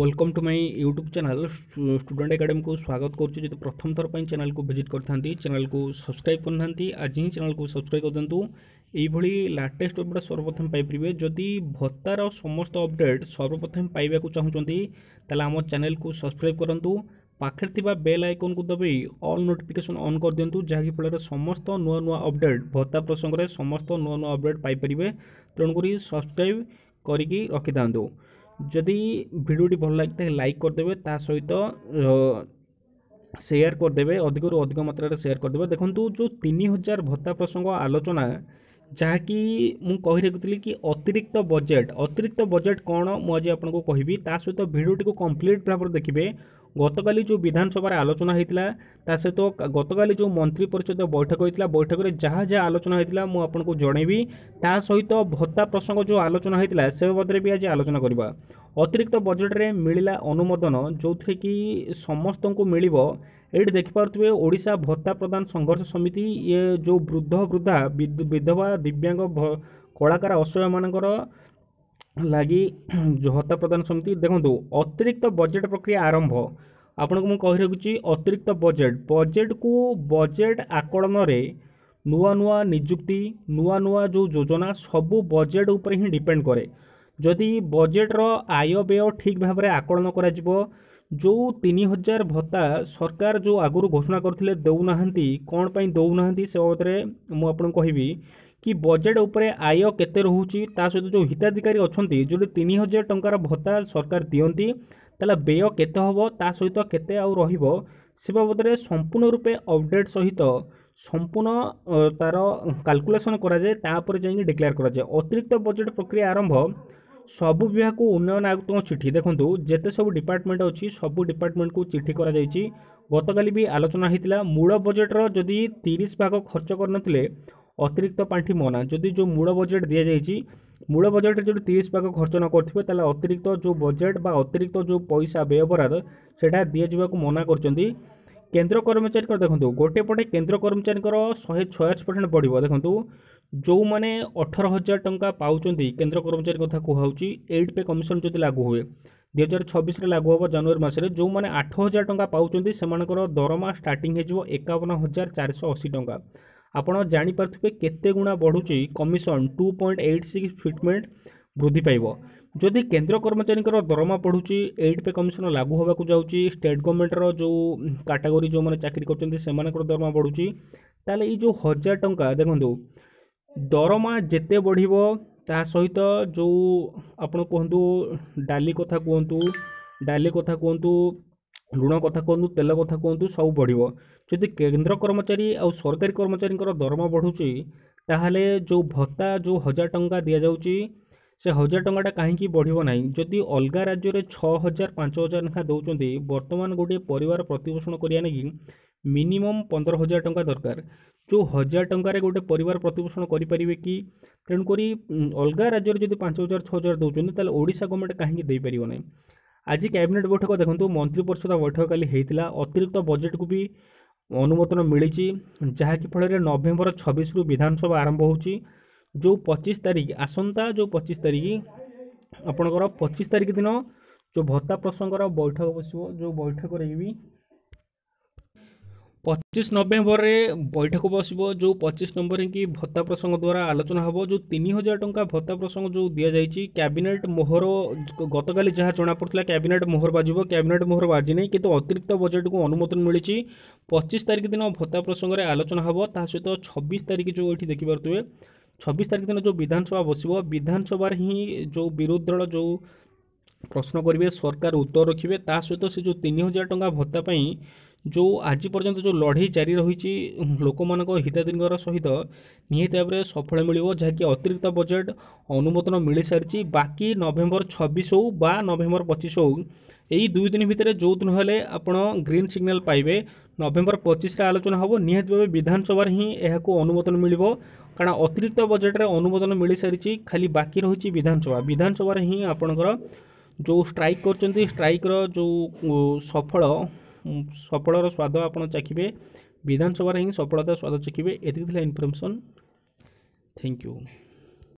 Welcome to my YouTube channel student academy को स्वागत करुच्ची। जो प्रथम थर पर चैनल को विजिट करते चैनल को सब्सक्राइब करना आज ही चैनल को सब्सक्राइब कर दिंतु। यही लाटेस्ट अपडेट सर्वप्रथम पाइबे। जदि भत्तार समस्त अपडेट सर्वप्रथम पाइबा चाहूँगी ताला आम चैनल को सब्सक्राइब करूँ। पाखे थिबा बेल आइकन को दबाई ऑल नोटिफिकेशन ऑन कर दिंतु, जहाँकि फल समस्त नुआ नुआ अपडेट भत्ता प्रसंग में समस्त नुआ नुआ अपडेट पाइपर। तेणुक सब्सक्राइब करी रखी था। जदि भिडियोटी भल लगे लाइक करदे, ता सहित शेयर करदे, अधिक अधिक मात्रा शेयर करदे। देखो जो 3000 भत्ता प्रसंग आलोचना जहाँकि मुझे कही रखी कि अतिरिक्त बजेट कौन मुझे आपको कहबी, ता सहित भिडियोटी को कंप्लीट भाव देखिए। गतकाली जो विधानसभा आलोचना होता ता सहित गतकाली जो मंत्री परिषद बैठक होता, बैठक में जहाँ जहाँ आलोचना होता मुझे आपको जनइबी। ता सहित भत्ता प्रसंग जो आलोचना होता से बाबद भी आज आलोचना करवा। अतिरिक्त बजेट रे मिलिला अनुमोदन जो थे कि समस्त को मिल ये देखिपे। ओडिशा भत्ता प्रदान संघर्ष समिति ये जो वृद्ध वृद्धा विधवा दिव्यांग कलाकार असहाय मानकर लगी जो भत्ता प्रदान समिति देखो अतिरिक्त बजेट प्रक्रिया आरंभ आपन को मुझे कही रखुच्छी। अतिरिक्त बजेट को बजेट आकलन रे नुआ नुआ निजुक्ति नुआ नुआ जो योजना सबू बजेट उपर ही डिपेंड करे। जदि बजेट रो आय व्यय ठीक भाव में आकलन करा जो 3000 भत्ता सरकार जो आगुरी घोषणा करथिले दौना कौन पाई दौना से बाबद में मुझे कहबी कि बजेट उपरे आय केते रहुची, ता सहित जो हिताधिकारी अच्छी जो 3000 टंकार भत्ता सरकार दियंती ताला व्यय केते हबो, ता सहित केते आउ रहिबो से बाबद में संपूर्ण रूपे अपडेट सहित संपूर्ण तार कैलकुलेशन करा जाए, तापर जाई डिक्लेयर करा जाए। अतिरिक्त बजेट प्रक्रिया आरंभ सबु विभाग को उन्नयन आयुक्त चिठी देखो जेते सब डिपार्टमेंट अच्छी सबू डिपार्टमेंट को चिठी करा जाइछि। गतकाली भी आलोचना होता मूल बजेट रो जदि 30 भाग खर्च करनथिले अतिरिक्त पांठी मना। जदि जो मूल बजेट दि जाइछि मूल बजेट जो 30 भाग खर्च न करथिबे ताले अतिरिक्त जो बजेट बा अतिरिक्त जो पैसा व्यय बराद सेटा दि जाबाकू मना करचंदी। केंद्र कर्मचारी देखो गोटे पटे केंद्र कर्मचारी 186% बढ़िबो। देखो जो मैंने 18,000 टंका पाउचंदी केंद्र कर्मचारी कथा कहूँ एड पे कमिशन जदि लागू हुए 2026 लागू हम जनवरी मसरे जो मैंने 8,000 टंका पाउचंदी सेमानकर दरमा स्टार्टिंग हो 51,480 टंका। आपड़ जानीपे केते गुणा बढ़ुची कमिशन 2.86 फिटमेंट वृद्धि पाइब। जदि केंद्र कर्मचारी दरमा बढ़ुची 8 पे कमिशन लागू होगा जाऊँगी स्टेट गवर्नमेंटर जो कैटेगरी जो मैंने चाकरी कर दरमा बढ़ुची ताले ये जो 1000 टंका देखो दरमा जेते बढ़िबो ता सहित जो आपण कहतु डाली कथा कहतु लुण कथा कहतु तेल कथा कहतु सब बढ़िबो। जदि केंद्र कर्मचारी और सरकारी कर्मचारी दरमा बढ़ुची ताहले जो भत्ता जो 1000 टंका दि जाउची से 1000 टंकाटा कहीं बढ़िबो नाही। जदि अलगा राज्य में 6,000 5,000 लेखा दौरान बर्तमान गोटे परिवार प्रतिपोषण करिया नेकी मिनिमम 15,000 टंका दरकार। जो 1000 टंकार गोटे परिवार प्रतिपोषण करें कि तेणुक अलग राज्य में 5,000 6,000 दौरान ताले ओडिशा गवर्नमेंट कहीं दे पारिबो नाही। आज कैबिनेट बैठक देखो मंत्री परिषद बैठक काली होता अतिरिक्त बजेट को भी अनुमोदन मिली जहाँकि फल नवेम्बर 26 रु विधानसभा आरंभ होची। जो 25 तारीख आसंता जो 25 तारीख आपणकर 25 तारीख दिन जो भत्ता प्रसंग बैठक बस जो बैठक भी 25 नवेम्बर में बैठक बस जो 25 नंबर की भत्ता प्रसंग द्वारा आलोचना हम जो 3000 टंका भत्ता प्रसंग जो दि जाइए कैबिनेट मोहर गतकाली जहाँ जना पड़ा कैबिनेट मोहर बाजिबो कैबिनेट मोहर बाजी नहीं किंतु अतिरिक्त बजेट को अनुमोदन मिली 25 तारीख दिन भत्ता प्रसंग में आलोचना हम ता सहित 26 तारीख जो ये देखिपे 26 तारीख दिन जो विधानसभा बस विधानसभा ही जो विरोधी दल जो प्रश्न करेंगे सरकार उत्तर रखिए ता सहित से जो 3000 टंका भत्ता जो आज पर्यंत जो लड़ाई जारी रही लोक मान हिताधिकार सहित निहत भाव में सफल मिल जहाँकि अतिरिक्त बजेट अनुमोदन मिल सारी। बाकी नवेम्बर 26 हो बा नवेम्बर 25 हो यही 2 दिन भितर जो दिन हेले आपण ग्रीन सिग्नल पाइबे नवेम्बर 25 आलोचना हम निहत भाव विधानसभा ही यह अनुमोदन मिल कारण अतिरिक्त बजेट रे अनुमोदन मिल सारी खाली बाकी रही विधानसभा ही आपणकर जो स्ट्राइक कर स्ट्राइक जो सफल स्वाद आप चाखिए विधानसभा ही सफलता स्वाद चाखिए। एति इनफॉरमेशन। Thank you.